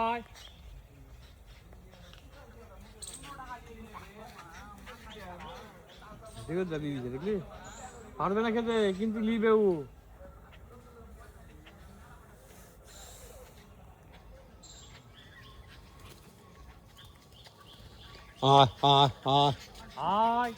আয় দেখলি পারবে না খেতে কিন্তু লিবে ও আয়